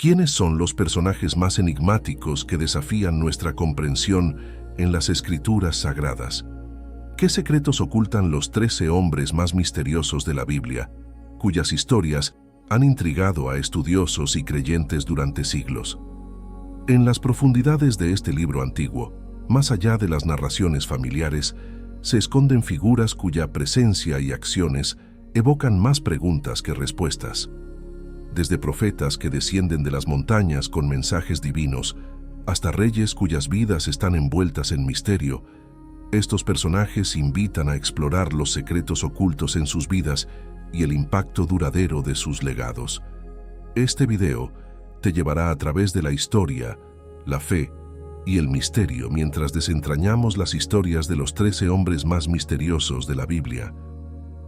¿Quiénes son los personajes más enigmáticos que desafían nuestra comprensión en las Escrituras Sagradas? ¿Qué secretos ocultan los 13 hombres más misteriosos de la Biblia, cuyas historias han intrigado a estudiosos y creyentes durante siglos? En las profundidades de este libro antiguo, más allá de las narraciones familiares, se esconden figuras cuya presencia y acciones evocan más preguntas que respuestas. Desde profetas que descienden de las montañas con mensajes divinos, hasta reyes cuyas vidas están envueltas en misterio, estos personajes invitan a explorar los secretos ocultos en sus vidas y el impacto duradero de sus legados. Este video te llevará a través de la historia, la fe y el misterio mientras desentrañamos las historias de los 13 hombres más misteriosos de la Biblia.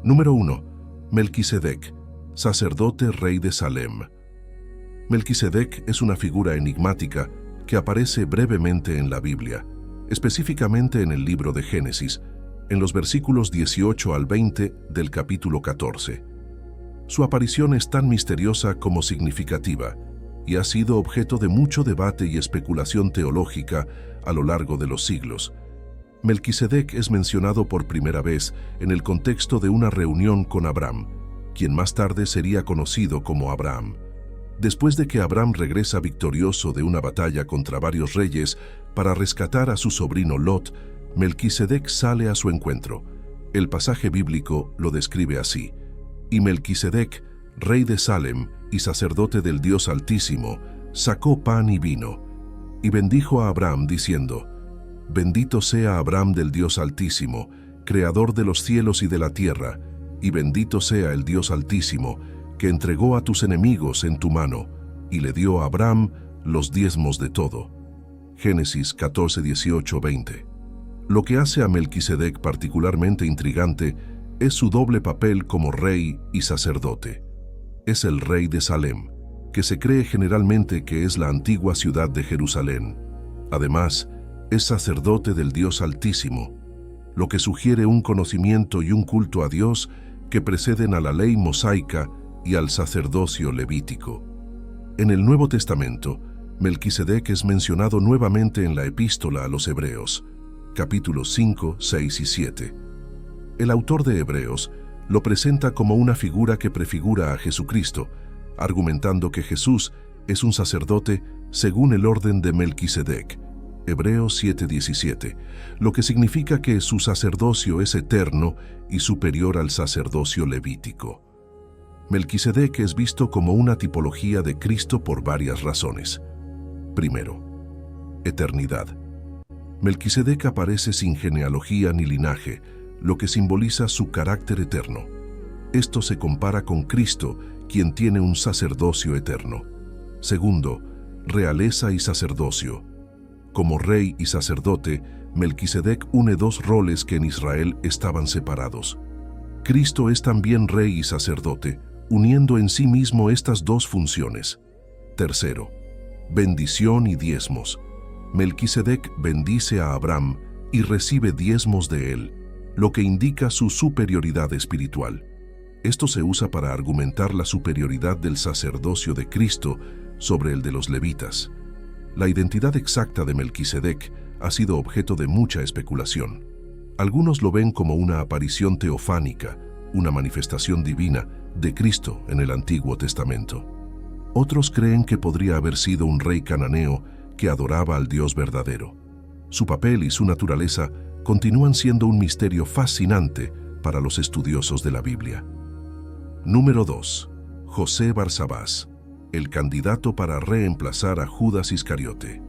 Número 1. Melquisedec, sacerdote rey de Salem. Melquisedec es una figura enigmática que aparece brevemente en la Biblia, específicamente en el libro de Génesis, en los versículos 18 al 20 del capítulo 14. Su aparición es tan misteriosa como significativa y ha sido objeto de mucho debate y especulación teológica a lo largo de los siglos. Melquisedec es mencionado por primera vez en el contexto de una reunión con Abraham, quien más tarde sería conocido como Abraham. Después de que Abraham regresa victorioso de una batalla contra varios reyes para rescatar a su sobrino Lot, Melquisedec sale a su encuentro. El pasaje bíblico lo describe así: y Melquisedec, rey de Salem y sacerdote del Dios Altísimo, sacó pan y vino, y bendijo a Abraham diciendo: bendito sea Abraham del Dios Altísimo, creador de los cielos y de la tierra, y bendito sea el Dios Altísimo, que entregó a tus enemigos en tu mano, y le dio a Abraham los diezmos de todo. Génesis 14, 18, 20. Lo que hace a Melquisedec particularmente intrigante es su doble papel como rey y sacerdote. Es el rey de Salem, que se cree generalmente que es la antigua ciudad de Jerusalén. Además, es sacerdote del Dios Altísimo, lo que sugiere un conocimiento y un culto a Dios que preceden a la ley mosaica y al sacerdocio levítico. En el Nuevo Testamento, Melquisedec es mencionado nuevamente en la Epístola a los Hebreos, capítulos 5, 6 y 7. El autor de Hebreos lo presenta como una figura que prefigura a Jesucristo, argumentando que Jesús es un sacerdote según el orden de Melquisedec, Hebreos 7:17, lo que significa que su sacerdocio es eterno y superior al sacerdocio levítico. Melquisedec es visto como una tipología de Cristo por varias razones. Primero, eternidad. Melquisedec aparece sin genealogía ni linaje, lo que simboliza su carácter eterno. Esto se compara con Cristo, quien tiene un sacerdocio eterno. Segundo, realeza y sacerdocio. Como rey y sacerdote, Melquisedec une dos roles que en Israel estaban separados. Cristo es también rey y sacerdote, uniendo en sí mismo estas dos funciones. Tercero, bendición y diezmos. Melquisedec bendice a Abraham y recibe diezmos de él, lo que indica su superioridad espiritual. Esto se usa para argumentar la superioridad del sacerdocio de Cristo sobre el de los levitas. La identidad exacta de Melquisedec ha sido objeto de mucha especulación. Algunos lo ven como una aparición teofánica, una manifestación divina de Cristo en el Antiguo Testamento. Otros creen que podría haber sido un rey cananeo que adoraba al Dios verdadero. Su papel y su naturaleza continúan siendo un misterio fascinante para los estudiosos de la Biblia. Número 2. José Barsabás, el candidato para reemplazar a Judas Iscariote.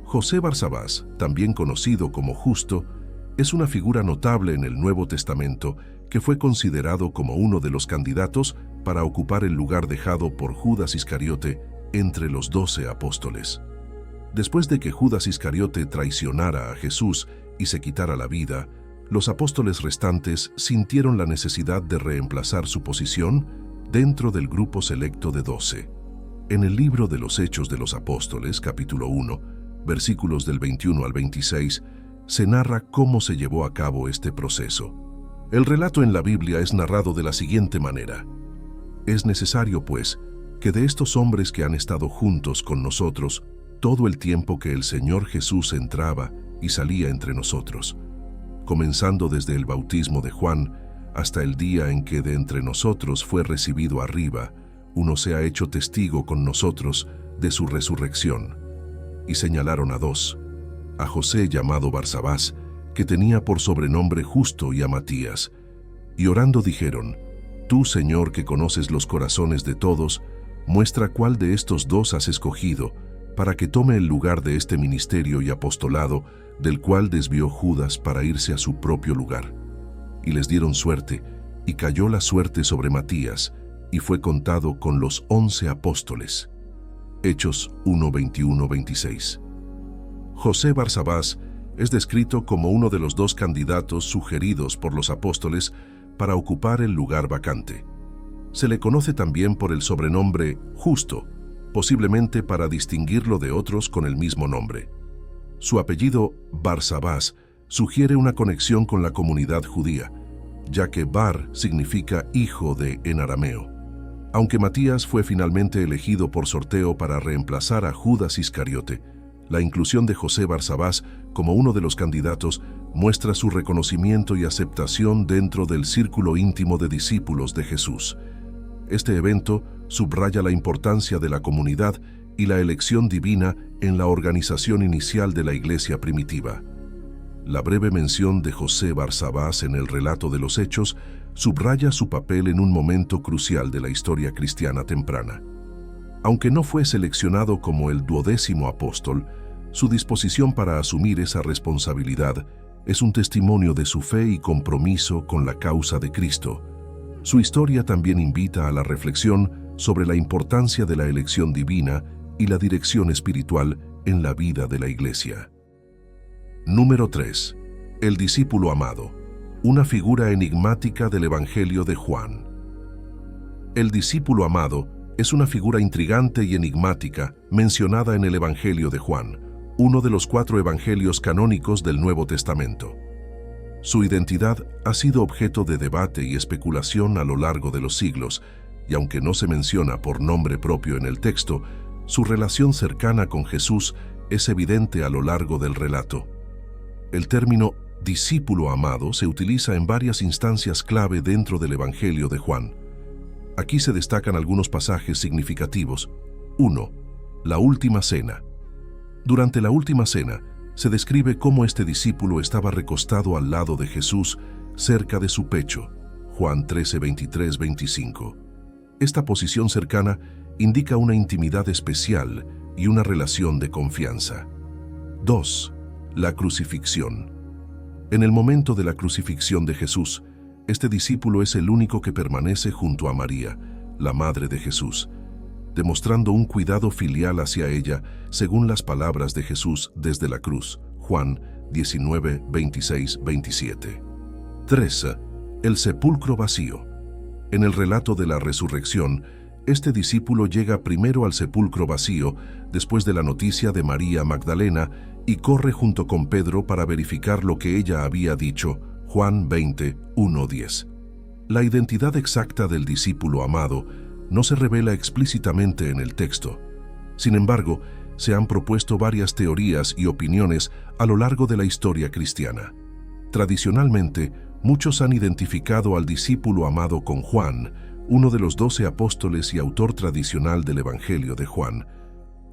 José Barsabás, también conocido como Justo, es una figura notable en el Nuevo Testamento que fue considerado como uno de los candidatos para ocupar el lugar dejado por Judas Iscariote entre los 12 apóstoles. Después de que Judas Iscariote traicionara a Jesús y se quitara la vida, los apóstoles restantes sintieron la necesidad de reemplazar su posición dentro del grupo selecto de 12. En el libro de los Hechos de los Apóstoles, capítulo 1, versículos del 21 al 26, se narra cómo se llevó a cabo este proceso. El relato en la Biblia es narrado de la siguiente manera: es necesario, pues, que de estos hombres que han estado juntos con nosotros todo el tiempo que el Señor Jesús entraba y salía entre nosotros, comenzando desde el bautismo de Juan hasta el día en que de entre nosotros fue recibido arriba, uno se ha hecho testigo con nosotros de su resurrección. Y señalaron a dos, a José llamado Barsabás, que tenía por sobrenombre Justo, y a Matías. Y orando dijeron: Tú, Señor, que conoces los corazones de todos, muestra cuál de estos dos has escogido, para que tome el lugar de este ministerio y apostolado, del cual desvió Judas para irse a su propio lugar. Y les dieron suerte, y cayó la suerte sobre Matías, y fue contado con los 11 apóstoles. Hechos 1:21-26. José Barsabás es descrito como uno de los dos candidatos sugeridos por los apóstoles para ocupar el lugar vacante. Se le conoce también por el sobrenombre Justo, posiblemente para distinguirlo de otros con el mismo nombre. Su apellido, Barsabás, sugiere una conexión con la comunidad judía, ya que Bar significa hijo en arameo. Aunque Matías fue finalmente elegido por sorteo para reemplazar a Judas Iscariote, la inclusión de José Barsabás como uno de los candidatos muestra su reconocimiento y aceptación dentro del círculo íntimo de discípulos de Jesús. Este evento subraya la importancia de la comunidad y la elección divina en la organización inicial de la iglesia primitiva. La breve mención de José Barsabás en el relato de los Hechos subraya su papel en un momento crucial de la historia cristiana temprana. Aunque no fue seleccionado como el 12º apóstol, su disposición para asumir esa responsabilidad es un testimonio de su fe y compromiso con la causa de Cristo. Su historia también invita a la reflexión sobre la importancia de la elección divina y la dirección espiritual en la vida de la Iglesia. Número 3. El discípulo amado, una figura enigmática del Evangelio de Juan. El discípulo amado es una figura intrigante y enigmática mencionada en el Evangelio de Juan, uno de los 4 evangelios canónicos del Nuevo Testamento. Su identidad ha sido objeto de debate y especulación a lo largo de los siglos, y aunque no se menciona por nombre propio en el texto, su relación cercana con Jesús es evidente a lo largo del relato. El término discípulo amado se utiliza en varias instancias clave dentro del Evangelio de Juan. Aquí se destacan algunos pasajes significativos. 1. La última cena. Durante la última cena, se describe cómo este discípulo estaba recostado al lado de Jesús, cerca de su pecho. Juan 13:23-25. Esta posición cercana indica una intimidad especial y una relación de confianza. 2. La crucifixión. En el momento de la crucifixión de Jesús, este discípulo es el único que permanece junto a María, la madre de Jesús, demostrando un cuidado filial hacia ella, según las palabras de Jesús desde la cruz. Juan 19:26-27. 3. El sepulcro vacío. En el relato de la resurrección, este discípulo llega primero al sepulcro vacío, después de la noticia de María Magdalena, y corre junto con Pedro para verificar lo que ella había dicho. Juan 20:1-10. La identidad exacta del discípulo amado no se revela explícitamente en el texto. Sin embargo, se han propuesto varias teorías y opiniones a lo largo de la historia cristiana. Tradicionalmente, muchos han identificado al discípulo amado con Juan, uno de los 12 apóstoles y autor tradicional del Evangelio de Juan,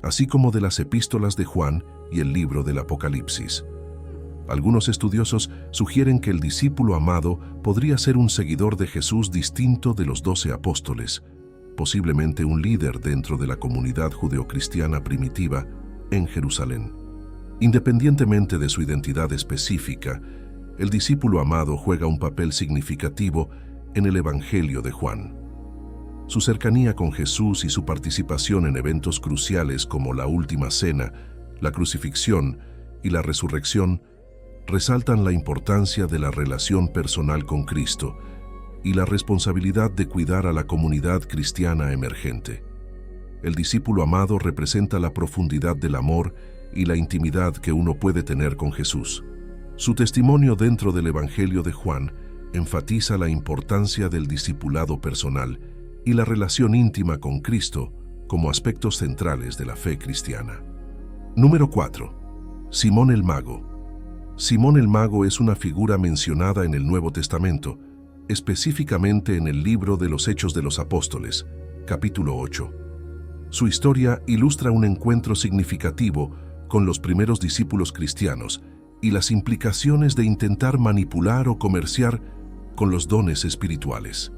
así como de las epístolas de Juan y el libro del Apocalipsis. Algunos estudiosos sugieren que el discípulo amado podría ser un seguidor de Jesús distinto de los 12 apóstoles, posiblemente un líder dentro de la comunidad judeocristiana primitiva en Jerusalén. Independientemente de su identidad específica, el discípulo amado juega un papel significativo en el Evangelio de Juan. Su cercanía con Jesús y su participación en eventos cruciales como la última cena, la crucifixión y la resurrección resaltan la importancia de la relación personal con Cristo y la responsabilidad de cuidar a la comunidad cristiana emergente. El discípulo amado representa la profundidad del amor y la intimidad que uno puede tener con Jesús. Su testimonio dentro del Evangelio de Juan enfatiza la importancia del discipulado personal y la relación íntima con Cristo como aspectos centrales de la fe cristiana. Número 4. Simón el Mago. Simón el Mago es una figura mencionada en el Nuevo Testamento, específicamente en el libro de los Hechos de los Apóstoles, capítulo 8. Su historia ilustra un encuentro significativo con los primeros discípulos cristianos y las implicaciones de intentar manipular o comerciar con los dones espirituales.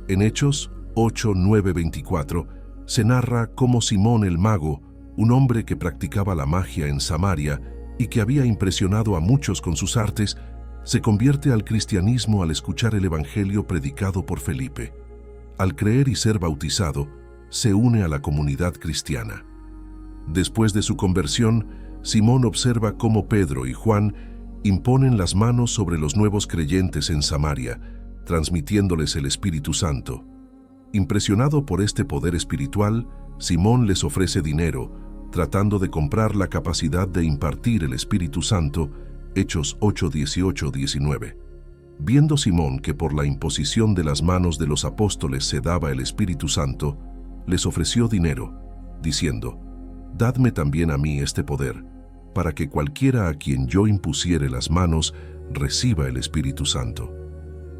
En Hechos 8, 9, 24 se narra cómo Simón el Mago, un hombre que practicaba la magia en Samaria y que había impresionado a muchos con sus artes, se convierte al cristianismo al escuchar el evangelio predicado por Felipe. Al creer y ser bautizado, se une a la comunidad cristiana. Después de su conversión, Simón observa cómo Pedro y Juan imponen las manos sobre los nuevos creyentes en Samaria, transmitiéndoles el Espíritu Santo. Impresionado por este poder espiritual, Simón les ofrece dinero, tratando de comprar la capacidad de impartir el Espíritu Santo, Hechos 8, 18, 19. Viendo Simón que por la imposición de las manos de los apóstoles se daba el Espíritu Santo, les ofreció dinero, diciendo: «Dadme también a mí este poder, para que cualquiera a quien yo impusiere las manos reciba el Espíritu Santo».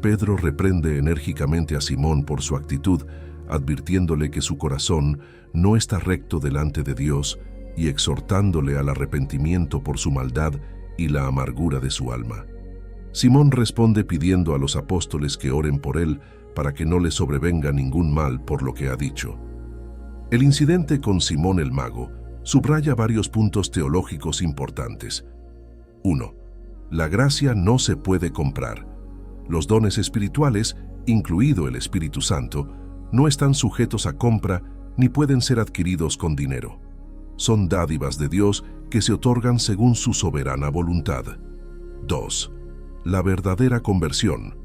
Pedro reprende enérgicamente a Simón por su actitud, advirtiéndole que su corazón no está recto delante de Dios y exhortándole al arrepentimiento por su maldad y la amargura de su alma. Simón responde pidiendo a los apóstoles que oren por él para que no le sobrevenga ningún mal por lo que ha dicho. El incidente con Simón el Mago subraya varios puntos teológicos importantes. 1. La gracia no se puede comprar. Los dones espirituales, incluido el Espíritu Santo, no están sujetos a compra ni pueden ser adquiridos con dinero. Son dádivas de Dios que se otorgan según su soberana voluntad. 2. La verdadera conversión.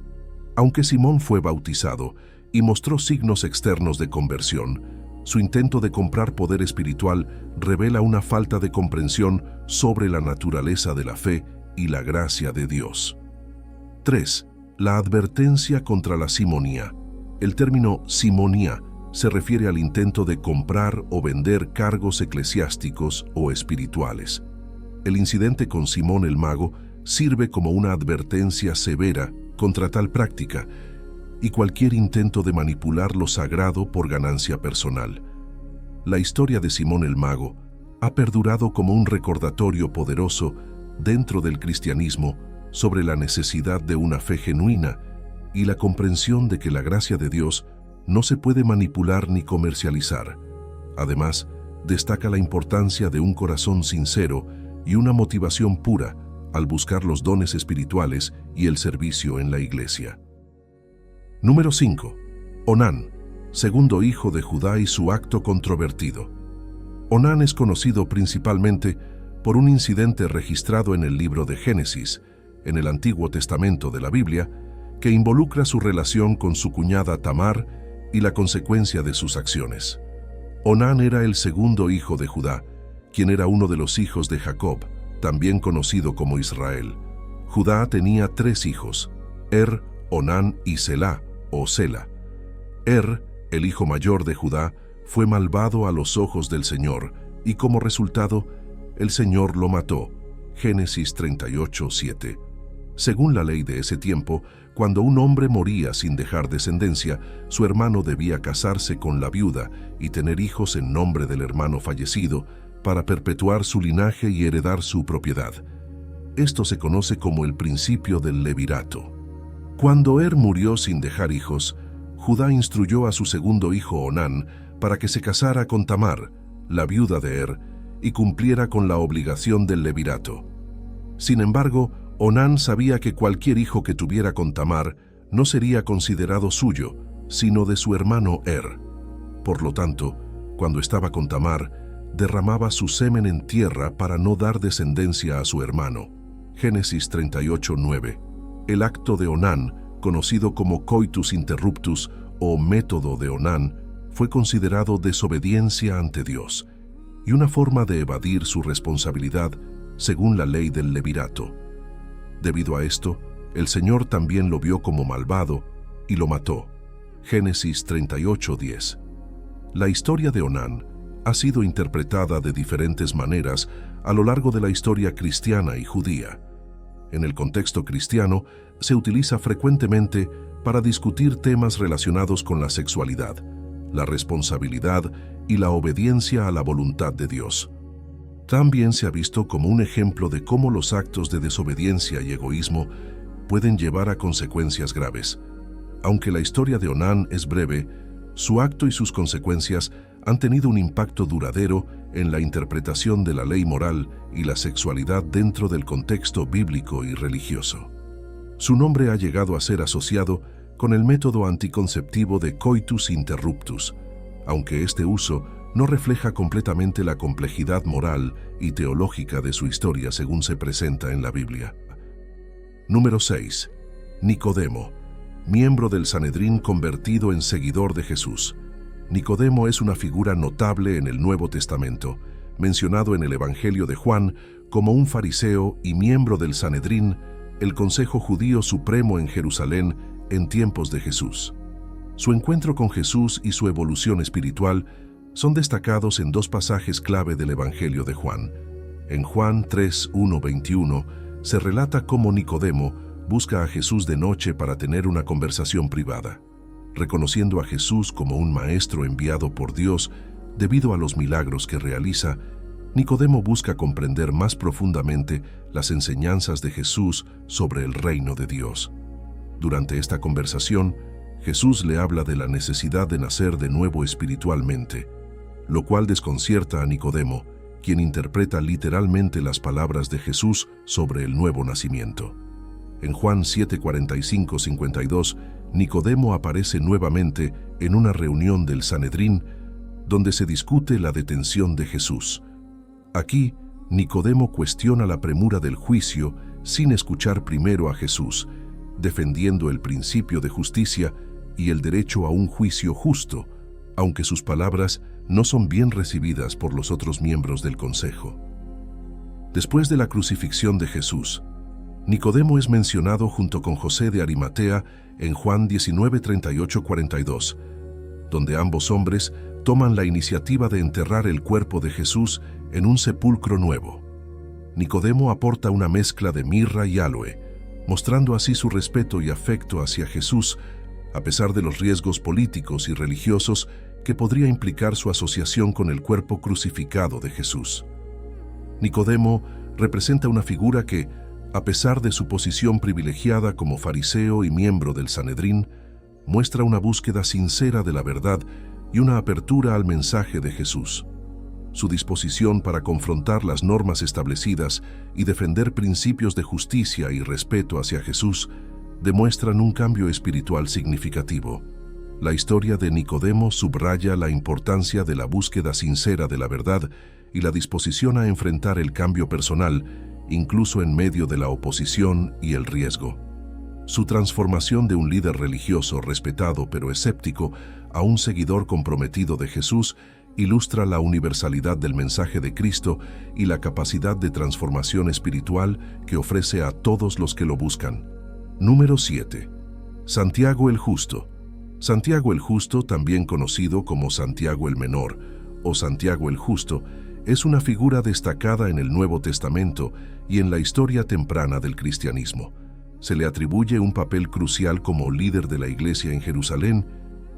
Aunque Simón fue bautizado y mostró signos externos de conversión, su intento de comprar poder espiritual revela una falta de comprensión sobre la naturaleza de la fe y la gracia de Dios. 3. La advertencia contra la simonía. El término simonía se refiere al intento de comprar o vender cargos eclesiásticos o espirituales. El incidente con Simón el Mago sirve como una advertencia severa contra tal práctica y cualquier intento de manipular lo sagrado por ganancia personal. La historia de Simón el Mago ha perdurado como un recordatorio poderoso dentro del cristianismo sobre la necesidad de una fe genuina y la comprensión de que la gracia de Dios no se puede manipular ni comercializar. Además, destaca la importancia de un corazón sincero y una motivación pura al buscar los dones espirituales y el servicio en la iglesia. Número 5. Onán, segundo hijo de Judá y su acto controvertido. Onán es conocido principalmente por un incidente registrado en el libro de Génesis, en el Antiguo Testamento de la Biblia, que involucra su relación con su cuñada Tamar y la consecuencia de sus acciones. Onán era el segundo hijo de Judá, quien era uno de los hijos de Jacob, también conocido como Israel. Judá tenía 3 hijos: Onán y Selá, o Sela. El hijo mayor de Judá, fue malvado a los ojos del Señor, y como resultado, el Señor lo mató. Génesis 38, 7. Según la ley de ese tiempo, cuando un hombre moría sin dejar descendencia, su hermano debía casarse con la viuda y tener hijos en nombre del hermano fallecido para perpetuar su linaje y heredar su propiedad. Esto se conoce como el principio del levirato. Cuando murió sin dejar hijos, Judá instruyó a su segundo hijo Onán para que se casara con Tamar, la viuda de y cumpliera con la obligación del levirato. Sin embargo, Onán sabía que cualquier hijo que tuviera con Tamar no sería considerado suyo, sino de su hermano Por lo tanto, cuando estaba con Tamar, derramaba su semen en tierra para no dar descendencia a su hermano. Génesis 38, 9. El acto de Onán, conocido como coitus interruptus o método de Onán, fue considerado desobediencia ante Dios y una forma de evadir su responsabilidad según la ley del levirato. Debido a esto, el Señor también lo vio como malvado y lo mató. Génesis 38, 10. La historia de Onán ha sido interpretada de diferentes maneras a lo largo de la historia cristiana y judía. En el contexto cristiano, se utiliza frecuentemente para discutir temas relacionados con la sexualidad, la responsabilidad y la obediencia a la voluntad de Dios. También se ha visto como un ejemplo de cómo los actos de desobediencia y egoísmo pueden llevar a consecuencias graves. Aunque la historia de Onán es breve, su acto y sus consecuencias han tenido un impacto duradero en la interpretación de la ley moral y la sexualidad dentro del contexto bíblico y religioso. Su nombre ha llegado a ser asociado con el método anticonceptivo de coitus interruptus, aunque este uso no refleja completamente la complejidad moral y teológica de su historia según se presenta en la Biblia. Número 6. Nicodemo, miembro del Sanedrín convertido en seguidor de Jesús. Nicodemo es una figura notable en el Nuevo Testamento, mencionado en el Evangelio de Juan como un fariseo y miembro del Sanedrín, el Consejo Judío Supremo en Jerusalén en tiempos de Jesús. Su encuentro con Jesús y su evolución espiritual son destacados en dos pasajes clave del Evangelio de Juan. En Juan 3:1-21 se relata cómo Nicodemo busca a Jesús de noche para tener una conversación privada. Reconociendo a Jesús como un maestro enviado por Dios debido a los milagros que realiza, Nicodemo busca comprender más profundamente las enseñanzas de Jesús sobre el reino de Dios. Durante esta conversación, Jesús le habla de la necesidad de nacer de nuevo espiritualmente, lo cual desconcierta a Nicodemo, quien interpreta literalmente las palabras de Jesús sobre el nuevo nacimiento. En Juan 7:45-52, Nicodemo aparece nuevamente en una reunión del Sanedrín, donde se discute la detención de Jesús. Aquí, Nicodemo cuestiona la premura del juicio sin escuchar primero a Jesús, defendiendo el principio de justicia y el derecho a un juicio justo, aunque sus palabras no son bien recibidas por los otros miembros del consejo. Después de la crucifixión de Jesús, Nicodemo es mencionado junto con José de Arimatea en Juan 19:38-42, donde ambos hombres toman la iniciativa de enterrar el cuerpo de Jesús en un sepulcro nuevo. Nicodemo aporta una mezcla de mirra y áloe, mostrando así su respeto y afecto hacia Jesús, a pesar de los riesgos políticos y religiosos que podría implicar su asociación con el cuerpo crucificado de Jesús. Nicodemo representa una figura que, a pesar de su posición privilegiada como fariseo y miembro del Sanedrín, muestra una búsqueda sincera de la verdad y una apertura al mensaje de Jesús. Su disposición para confrontar las normas establecidas y defender principios de justicia y respeto hacia Jesús demuestran un cambio espiritual significativo. La historia de Nicodemo subraya la importancia de la búsqueda sincera de la verdad y la disposición a enfrentar el cambio personal, incluso en medio de la oposición y el riesgo. Su transformación de un líder religioso respetado pero escéptico a un seguidor comprometido de Jesús ilustra la universalidad del mensaje de Cristo y la capacidad de transformación espiritual que ofrece a todos los que lo buscan. Número 7. Santiago el Justo. Santiago el Justo, también conocido como Santiago el Menor o Santiago el Justo, es una figura destacada en el Nuevo Testamento y en la historia temprana del cristianismo. Se le atribuye un papel crucial como líder de la iglesia en Jerusalén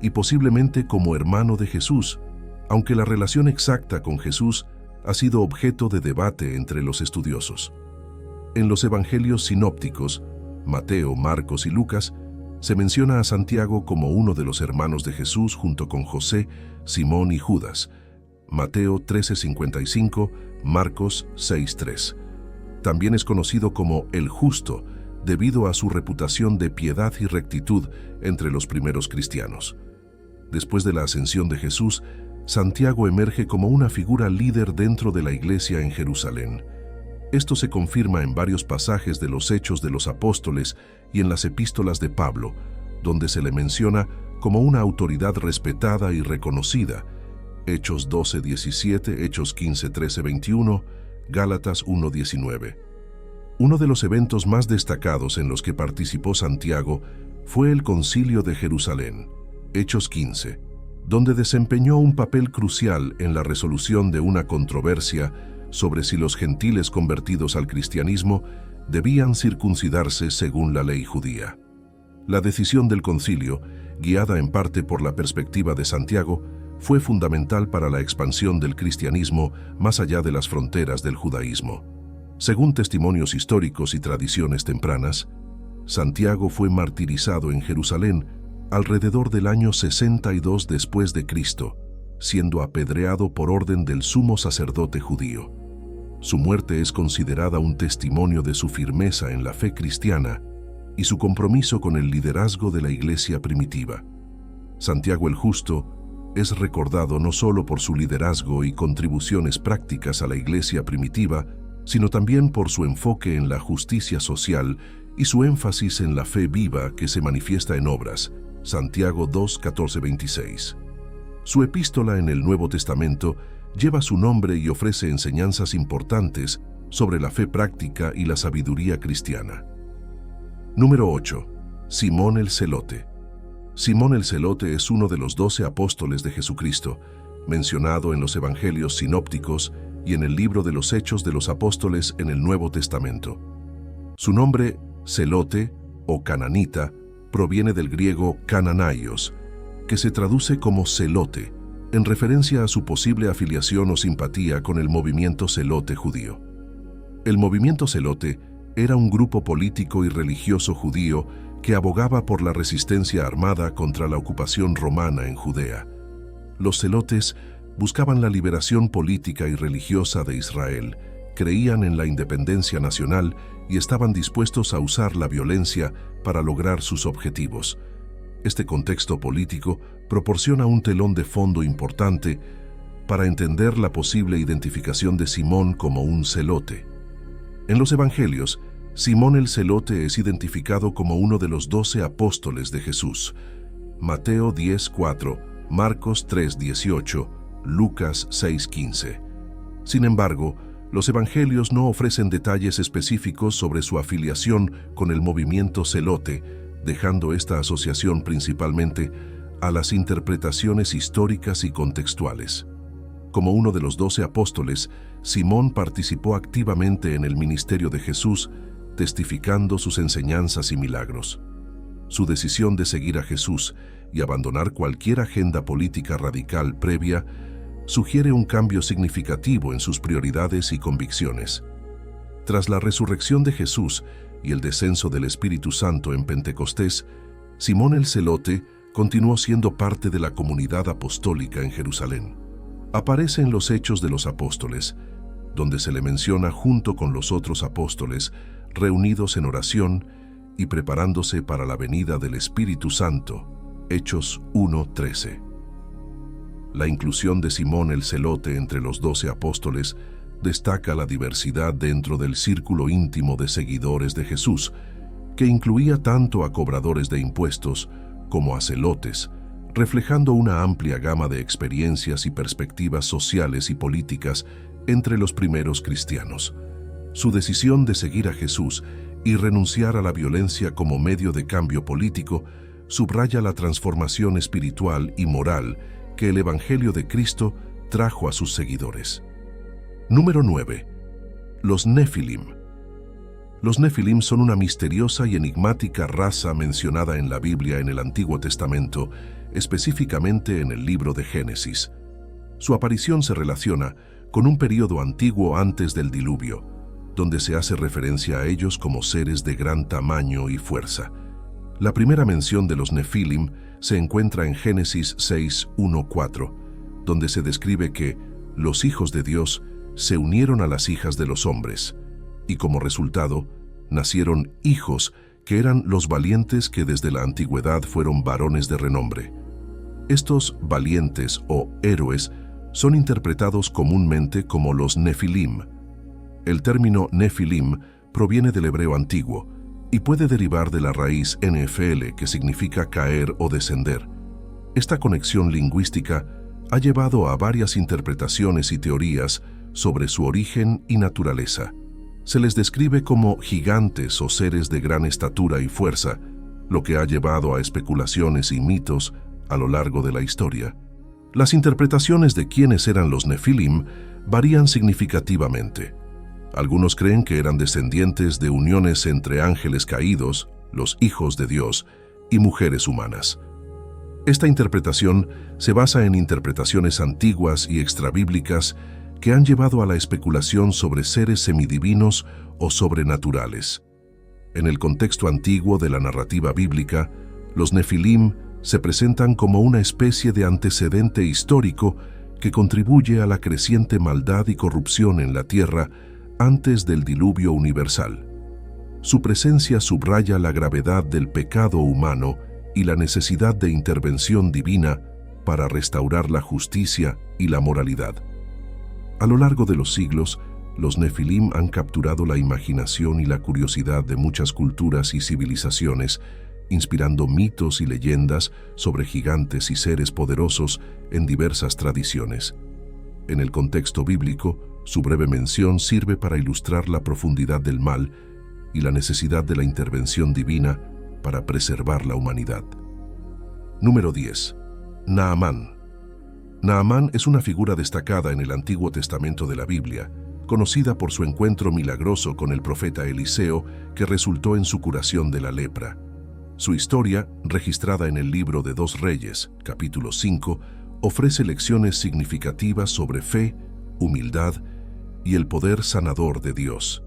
y posiblemente como hermano de Jesús, aunque la relación exacta con Jesús ha sido objeto de debate entre los estudiosos. En los evangelios sinópticos, Mateo, Marcos y Lucas, se menciona a Santiago como uno de los hermanos de Jesús junto con José, Simón y Judas, Mateo 13:55, Marcos 6:3. También es conocido como el Justo, debido a su reputación de piedad y rectitud entre los primeros cristianos. Después de la ascensión de Jesús, Santiago emerge como una figura líder dentro de la iglesia en Jerusalén. Esto se confirma en varios pasajes de los Hechos de los Apóstoles y en las epístolas de Pablo, donde se le menciona como una autoridad respetada y reconocida. Hechos 12:17, Hechos 15:13-21, Gálatas 1:19. Uno de los eventos más destacados en los que participó Santiago fue el Concilio de Jerusalén, Hechos 15. donde desempeñó un papel crucial en la resolución de una controversia sobre si los gentiles convertidos al cristianismo debían circuncidarse según la ley judía. La decisión del concilio, guiada en parte por la perspectiva de Santiago, fue fundamental para la expansión del cristianismo más allá de las fronteras del judaísmo. Según testimonios históricos y tradiciones tempranas, Santiago fue martirizado en Jerusalén alrededor del año 62 después de Cristo, siendo apedreado por orden del sumo sacerdote judío. Su muerte es considerada un testimonio de su firmeza en la fe cristiana y su compromiso con el liderazgo de la iglesia primitiva. Santiago el Justo es recordado no solo por su liderazgo y contribuciones prácticas a la iglesia primitiva, sino también por su enfoque en la justicia social y su énfasis en la fe viva que se manifiesta en obras. Santiago 2, 14, 26. Su epístola en el Nuevo Testamento lleva su nombre y ofrece enseñanzas importantes sobre la fe práctica y la sabiduría cristiana. Número 8. Simón el Celote. Simón el Celote es uno de los 12 apóstoles de Jesucristo, mencionado en los evangelios sinópticos y en el libro de los Hechos de los Apóstoles en el Nuevo Testamento. Su nombre, Celote o cananita, proviene del griego kananaios, que se traduce como celote, en referencia a su posible afiliación o simpatía con el movimiento celote judío. El movimiento celote era un grupo político y religioso judío que abogaba por la resistencia armada contra la ocupación romana en Judea. Los celotes buscaban la liberación política y religiosa de Israel, creían en la independencia nacional y estaban dispuestos a usar la violencia para lograr sus objetivos. Este contexto político proporciona un telón de fondo importante para entender la posible identificación de Simón como un celote. En los Evangelios, Simón el Celote es identificado como uno de los 12 apóstoles de Jesús. Mateo 10:4, Marcos 3:18, Lucas 6:15. Sin embargo, los Evangelios no ofrecen detalles específicos sobre su afiliación con el movimiento celote, dejando esta asociación principalmente a las interpretaciones históricas y contextuales. Como uno de los 12 apóstoles, Simón participó activamente en el ministerio de Jesús, testificando sus enseñanzas y milagros. Su decisión de seguir a Jesús y abandonar cualquier agenda política radical previa sugiere un cambio significativo en sus prioridades y convicciones. Tras la resurrección de Jesús y el descenso del Espíritu Santo en Pentecostés, Simón el Celote continuó siendo parte de la comunidad apostólica en Jerusalén. Aparece en los Hechos de los Apóstoles, donde se le menciona junto con los otros apóstoles, reunidos en oración y preparándose para la venida del Espíritu Santo. Hechos 1:13. La inclusión de Simón el Celote entre los 12 apóstoles destaca la diversidad dentro del círculo íntimo de seguidores de Jesús, que incluía tanto a cobradores de impuestos como a celotes, reflejando una amplia gama de experiencias y perspectivas sociales y políticas entre los primeros cristianos. Su decisión de seguir a Jesús y renunciar a la violencia como medio de cambio político subraya la transformación espiritual y moral que el Evangelio de Cristo trajo a sus seguidores. Número 9. Los Nefilim. Los Nefilim son una misteriosa y enigmática raza mencionada en la Biblia en el Antiguo Testamento, específicamente en el libro de Génesis. Su aparición se relaciona con un período antiguo antes del diluvio, donde se hace referencia a ellos como seres de gran tamaño y fuerza. La primera mención de los Nefilim se encuentra en Génesis 6:1-4, donde se describe que los hijos de Dios se unieron a las hijas de los hombres, y como resultado, nacieron hijos que eran los valientes que desde la antigüedad fueron varones de renombre. Estos valientes o héroes son interpretados comúnmente como los Nefilim. El término Nefilim proviene del hebreo antiguo y puede derivar de la raíz NFL, que significa caer o descender. Esta conexión lingüística ha llevado a varias interpretaciones y teorías sobre su origen y naturaleza. Se les describe como gigantes o seres de gran estatura y fuerza, lo que ha llevado a especulaciones y mitos a lo largo de la historia. Las interpretaciones de quiénes eran los Nefilim varían significativamente. Algunos creen que eran descendientes de uniones entre ángeles caídos, los hijos de Dios, y mujeres humanas. Esta interpretación se basa en interpretaciones antiguas y extrabíblicas que han llevado a la especulación sobre seres semidivinos o sobrenaturales. En el contexto antiguo de la narrativa bíblica, los Nefilim se presentan como una especie de antecedente histórico que contribuye a la creciente maldad y corrupción en la tierra antes del diluvio universal. Su presencia subraya la gravedad del pecado humano y la necesidad de intervención divina para restaurar la justicia y la moralidad. A lo largo de los siglos, los Nefilim han capturado la imaginación y la curiosidad de muchas culturas y civilizaciones, inspirando mitos y leyendas sobre gigantes y seres poderosos en diversas tradiciones. En el contexto bíblico, su breve mención sirve para ilustrar la profundidad del mal y la necesidad de la intervención divina para preservar la humanidad. Número 10. Naamán. Naamán es una figura destacada en el Antiguo Testamento de la Biblia, conocida por su encuentro milagroso con el profeta Eliseo que resultó en su curación de la lepra. Su historia, registrada en el libro de 2 Reyes, capítulo 5, ofrece lecciones significativas sobre fe, humildad y el poder sanador de Dios.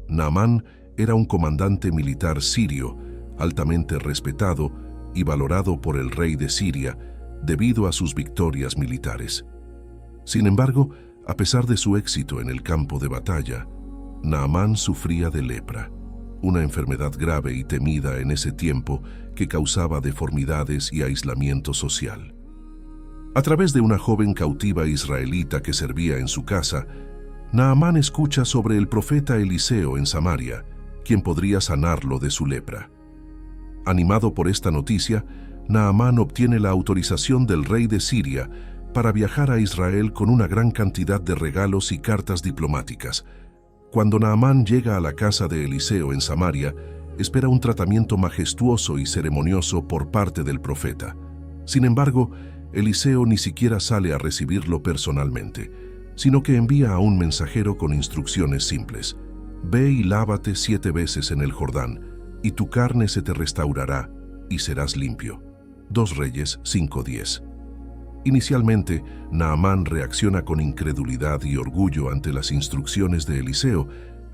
Naamán era un comandante militar sirio, altamente respetado y valorado por el rey de Siria debido a sus victorias militares. Sin embargo, a pesar de su éxito en el campo de batalla, Naamán sufría de lepra, una enfermedad grave y temida en ese tiempo que causaba deformidades y aislamiento social. A través de una joven cautiva israelita que servía en su casa, Naamán escucha sobre el profeta Eliseo en Samaria, quien podría sanarlo de su lepra. Animado por esta noticia, Naamán obtiene la autorización del rey de Siria para viajar a Israel con una gran cantidad de regalos y cartas diplomáticas. Cuando Naamán llega a la casa de Eliseo en Samaria, espera un tratamiento majestuoso y ceremonioso por parte del profeta. Sin embargo, Eliseo ni siquiera sale a recibirlo personalmente, sino que envía a un mensajero con instrucciones simples. Ve y lávate 7 veces en el Jordán, y tu carne se te restaurará, y serás limpio. 2 Reyes 5:10. Inicialmente, Naamán reacciona con incredulidad y orgullo ante las instrucciones de Eliseo,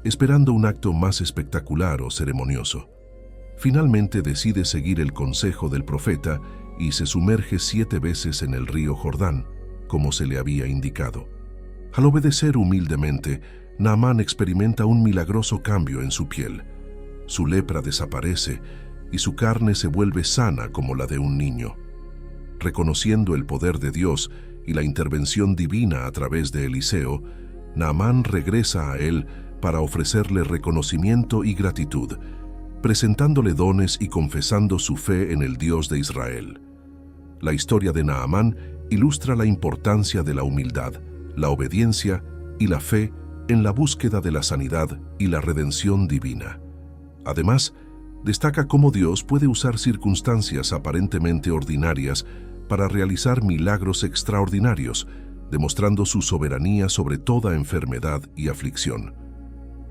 esperando un acto más espectacular o ceremonioso. Finalmente decide seguir el consejo del profeta y se sumerge 7 veces en el río Jordán, como se le había indicado. Al obedecer humildemente, Naamán experimenta un milagroso cambio en su piel. Su lepra desaparece y su carne se vuelve sana como la de un niño. Reconociendo el poder de Dios y la intervención divina a través de Eliseo, Naamán regresa a él para ofrecerle reconocimiento y gratitud, presentándole dones y confesando su fe en el Dios de Israel. La historia de Naamán ilustra la importancia de la humildad, la obediencia y la fe en la búsqueda de la sanidad y la redención divina. Además, destaca cómo Dios puede usar circunstancias aparentemente ordinarias para realizar milagros extraordinarios, demostrando su soberanía sobre toda enfermedad y aflicción.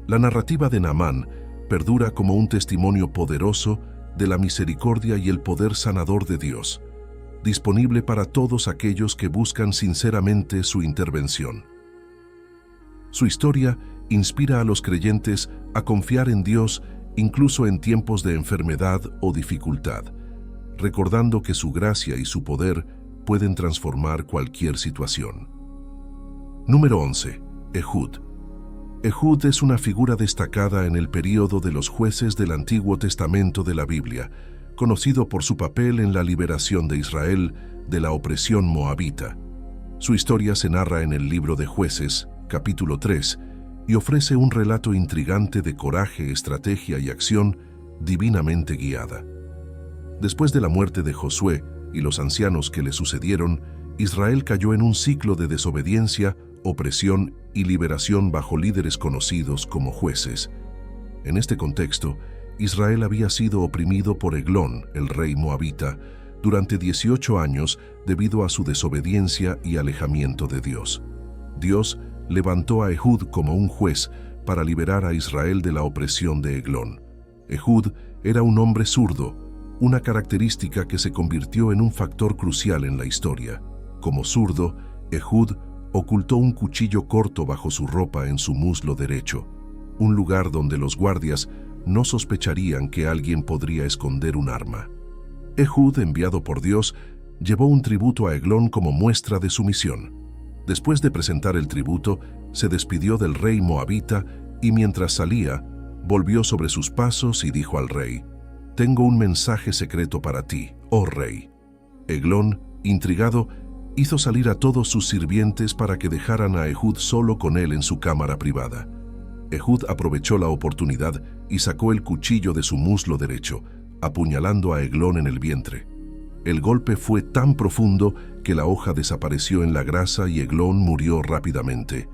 La narrativa de Naamán perdura como un testimonio poderoso de la misericordia y el poder sanador de Dios, disponible para todos aquellos que buscan sinceramente su intervención. Su historia inspira a los creyentes a confiar en Dios incluso en tiempos de enfermedad o dificultad, recordando que su gracia y su poder pueden transformar cualquier situación. Número 11. Ehud. Ehud es una figura destacada en el período de los jueces del Antiguo Testamento de la Biblia, conocido por su papel en la liberación de Israel de la opresión moabita. Su historia se narra en el libro de Jueces, capítulo 3, y ofrece un relato intrigante de coraje, estrategia y acción divinamente guiada. Después de la muerte de Josué y los ancianos que le sucedieron, Israel cayó en un ciclo de desobediencia, opresión y liberación bajo líderes conocidos como jueces. En este contexto, Israel había sido oprimido por Eglón, el rey moabita, durante 18 años debido a su desobediencia y alejamiento de Dios. Dios levantó a Ehud como un juez para liberar a Israel de la opresión de Eglón. Ehud era un hombre zurdo, una característica que se convirtió en un factor crucial en la historia. Como zurdo, Ehud ocultó un cuchillo corto bajo su ropa en su muslo derecho, un lugar donde los guardias no sospecharían que alguien podría esconder un arma. Ehud, enviado por Dios, llevó un tributo a Eglón como muestra de su misión. Después de presentar el tributo, se despidió del rey moabita y mientras salía, volvió sobre sus pasos y dijo al rey: «Tengo un mensaje secreto para ti, oh rey». Eglón, intrigado, hizo salir a todos sus sirvientes para que dejaran a Ehud solo con él en su cámara privada. Ehud aprovechó la oportunidad y sacó el cuchillo de su muslo derecho, apuñalando a Eglón en el vientre. El golpe fue tan profundo que la hoja desapareció en la grasa y Eglón murió rápidamente.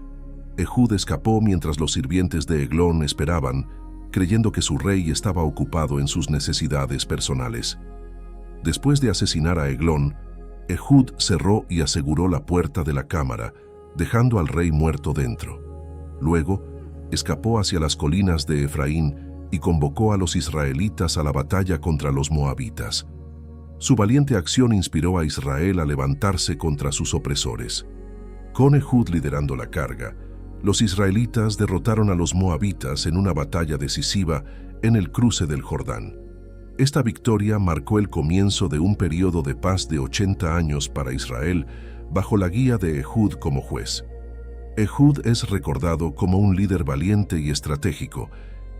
Ehud escapó mientras los sirvientes de Eglón esperaban, creyendo que su rey estaba ocupado en sus necesidades personales. Después de asesinar a Eglón, Ehud cerró y aseguró la puerta de la cámara, dejando al rey muerto dentro. Luego, escapó hacia las colinas de Efraín y convocó a los israelitas a la batalla contra los moabitas. Su valiente acción inspiró a Israel a levantarse contra sus opresores. Con Ehud liderando la carga, los israelitas derrotaron a los moabitas en una batalla decisiva en el cruce del Jordán. Esta victoria marcó el comienzo de un periodo de paz de 80 años para Israel bajo la guía de Ehud como juez. Ehud es recordado como un líder valiente y estratégico,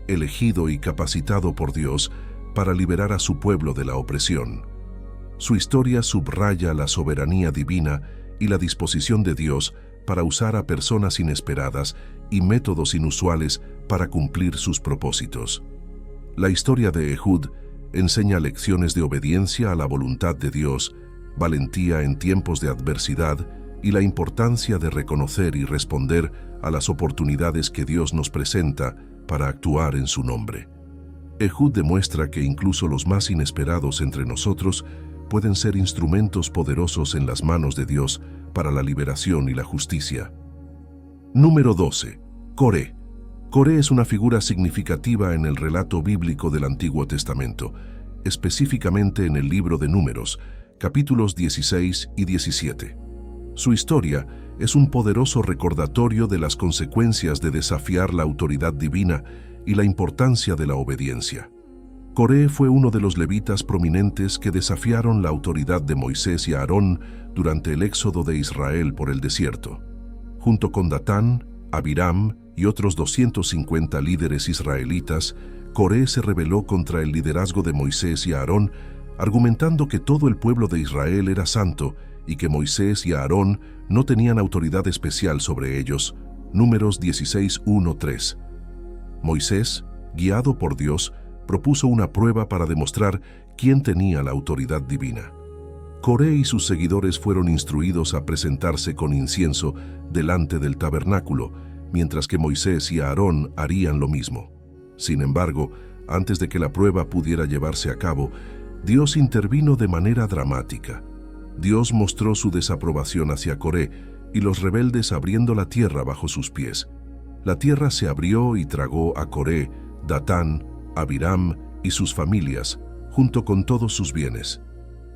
elegido y capacitado por Dios para liberar a su pueblo de la opresión. Su historia subraya la soberanía divina y la disposición de Dios para usar a personas inesperadas y métodos inusuales para cumplir sus propósitos. La historia de Ehud enseña lecciones de obediencia a la voluntad de Dios, valentía en tiempos de adversidad y la importancia de reconocer y responder a las oportunidades que Dios nos presenta para actuar en su nombre. Ehud demuestra que incluso los más inesperados entre nosotros pueden ser instrumentos poderosos en las manos de Dios para la liberación y la justicia. Número 12. Coré. Coré es una figura significativa en el relato bíblico del Antiguo Testamento, específicamente en el libro de Números, capítulos 16 y 17. Su historia es un poderoso recordatorio de las consecuencias de desafiar la autoridad divina y la importancia de la obediencia. Coré fue uno de los levitas prominentes que desafiaron la autoridad de Moisés y Aarón durante el éxodo de Israel por el desierto. Junto con Datán, Abiram y otros 250 líderes israelitas, Coré se rebeló contra el liderazgo de Moisés y Aarón, argumentando que todo el pueblo de Israel era santo y que Moisés y Aarón no tenían autoridad especial sobre ellos. Números 16:1-3. Moisés, guiado por Dios, propuso una prueba para demostrar quién tenía la autoridad divina. Coré y sus seguidores fueron instruidos a presentarse con incienso delante del tabernáculo, mientras que Moisés y Aarón harían lo mismo. Sin embargo, antes de que la prueba pudiera llevarse a cabo, Dios intervino de manera dramática. Dios mostró su desaprobación hacia Coré y los rebeldes abriendo la tierra bajo sus pies. La tierra se abrió y tragó a Coré, Datán, Abiram y sus familias, junto con todos sus bienes.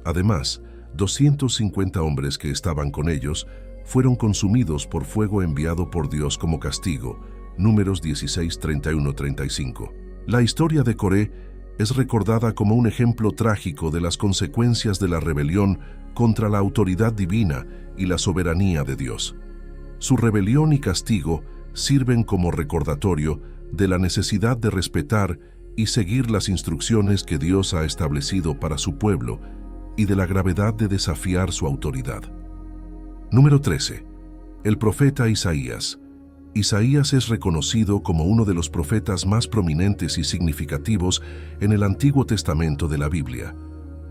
Además, 250 hombres que estaban con ellos fueron consumidos por fuego enviado por Dios como castigo. Números 16:31-35. La historia de Coré es recordada como un ejemplo trágico de las consecuencias de la rebelión contra la autoridad divina y la soberanía de Dios. Su rebelión y castigo sirven como recordatorio de la necesidad de respetar y seguir las instrucciones que Dios ha establecido para su pueblo y de la gravedad de desafiar su autoridad. Número 13. El profeta Isaías. Isaías es reconocido como uno de los profetas más prominentes y significativos en el Antiguo Testamento de la Biblia.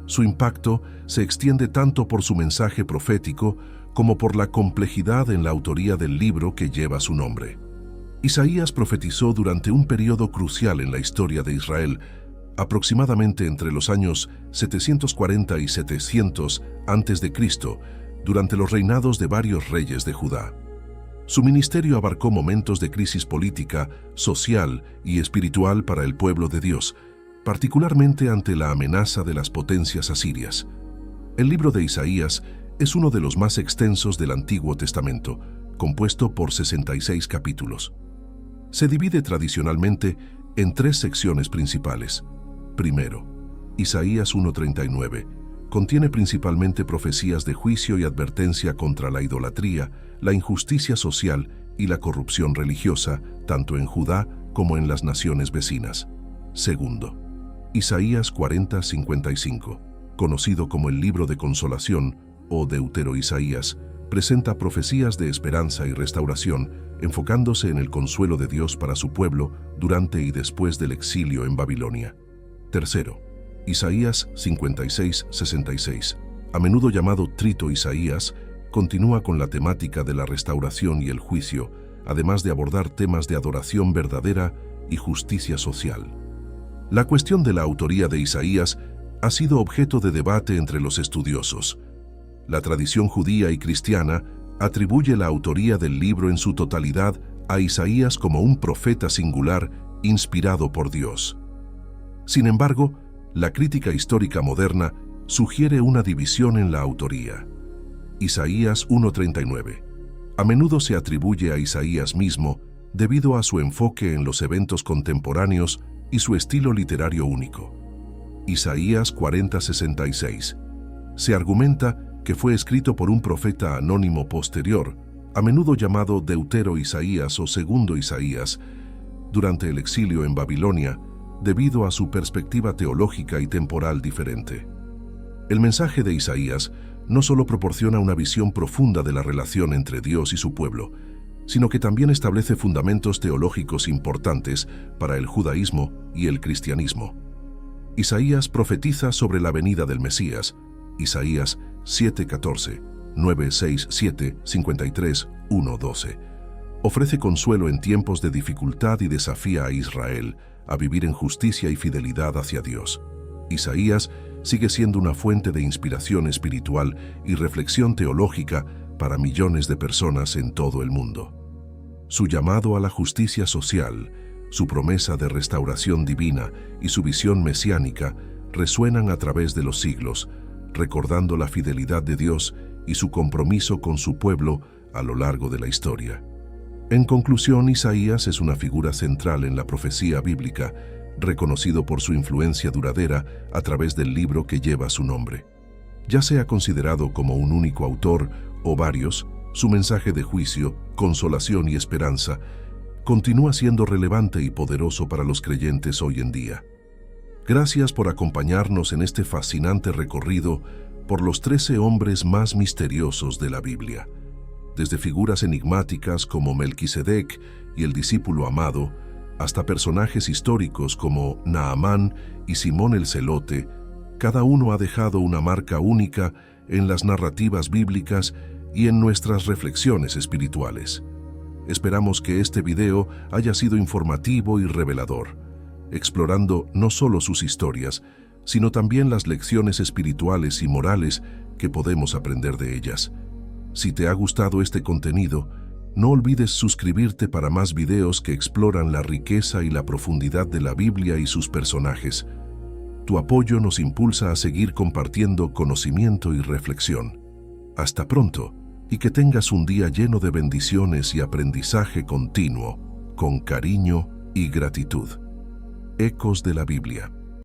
Su impacto se extiende tanto por su mensaje profético como por la complejidad en la autoría del libro que lleva su nombre. Isaías profetizó durante un periodo crucial en la historia de Israel, aproximadamente entre los años 740 y 700 a.C., durante los reinados de varios reyes de Judá. Su ministerio abarcó momentos de crisis política, social y espiritual para el pueblo de Dios, particularmente ante la amenaza de las potencias asirias. El libro de Isaías es uno de los más extensos del Antiguo Testamento, compuesto por 66 capítulos. Se divide tradicionalmente en 3 secciones principales. Primero, Isaías 1:39. Contiene principalmente profecías de juicio y advertencia contra la idolatría, la injusticia social y la corrupción religiosa, tanto en Judá como en las naciones vecinas. Segundo, Isaías 40:55, conocido como el Libro de Consolación o Deutero-Isaías, presenta profecías de esperanza y restauración, enfocándose en el consuelo de Dios para su pueblo durante y después del exilio en Babilonia. Tercero, Isaías 56:66, a menudo llamado Trito Isaías, continúa con la temática de la restauración y el juicio, además de abordar temas de adoración verdadera y justicia social. La cuestión de la autoría de Isaías ha sido objeto de debate entre los estudiosos. La tradición judía y cristiana atribuye la autoría del libro en su totalidad a Isaías como un profeta singular inspirado por Dios. Sin embargo, la crítica histórica moderna sugiere una división en la autoría. Isaías 1:39. A menudo se atribuye a Isaías mismo debido a su enfoque en los eventos contemporáneos y su estilo literario único. Isaías 40:66. Se argumenta que fue escrito por un profeta anónimo posterior, a menudo llamado Deutero-Isaías o Segundo Isaías, durante el exilio en Babilonia, debido a su perspectiva teológica y temporal diferente. El mensaje de Isaías no solo proporciona una visión profunda de la relación entre Dios y su pueblo, sino que también establece fundamentos teológicos importantes para el judaísmo y el cristianismo. Isaías profetiza sobre la venida del Mesías, Isaías 7:14, 9:6-7, 53, 1:12. Ofrece consuelo en tiempos de dificultad y desafía a Israel a vivir en justicia y fidelidad hacia Dios. Isaías sigue siendo una fuente de inspiración espiritual y reflexión teológica para millones de personas en todo el mundo. Su llamado a la justicia social, su promesa de restauración divina y su visión mesiánica resuenan a través de los siglos, recordando la fidelidad de Dios y su compromiso con su pueblo a lo largo de la historia. En conclusión, Isaías es una figura central en la profecía bíblica, reconocido por su influencia duradera a través del libro que lleva su nombre. Ya sea considerado como un único autor o varios, su mensaje de juicio, consolación y esperanza continúa siendo relevante y poderoso para los creyentes hoy en día. Gracias por acompañarnos en este fascinante recorrido por los 13 hombres más misteriosos de la Biblia. Desde figuras enigmáticas como Melquisedec y el discípulo amado, hasta personajes históricos como Naamán y Simón el Celote, cada uno ha dejado una marca única en las narrativas bíblicas y en nuestras reflexiones espirituales. Esperamos que este video haya sido informativo y revelador, explorando no solo sus historias, sino también las lecciones espirituales y morales que podemos aprender de ellas. Si te ha gustado este contenido, no olvides suscribirte para más videos que exploran la riqueza y la profundidad de la Biblia y sus personajes. Tu apoyo nos impulsa a seguir compartiendo conocimiento y reflexión. Hasta pronto, y que tengas un día lleno de bendiciones y aprendizaje continuo, con cariño y gratitud. Ecos de la Biblia.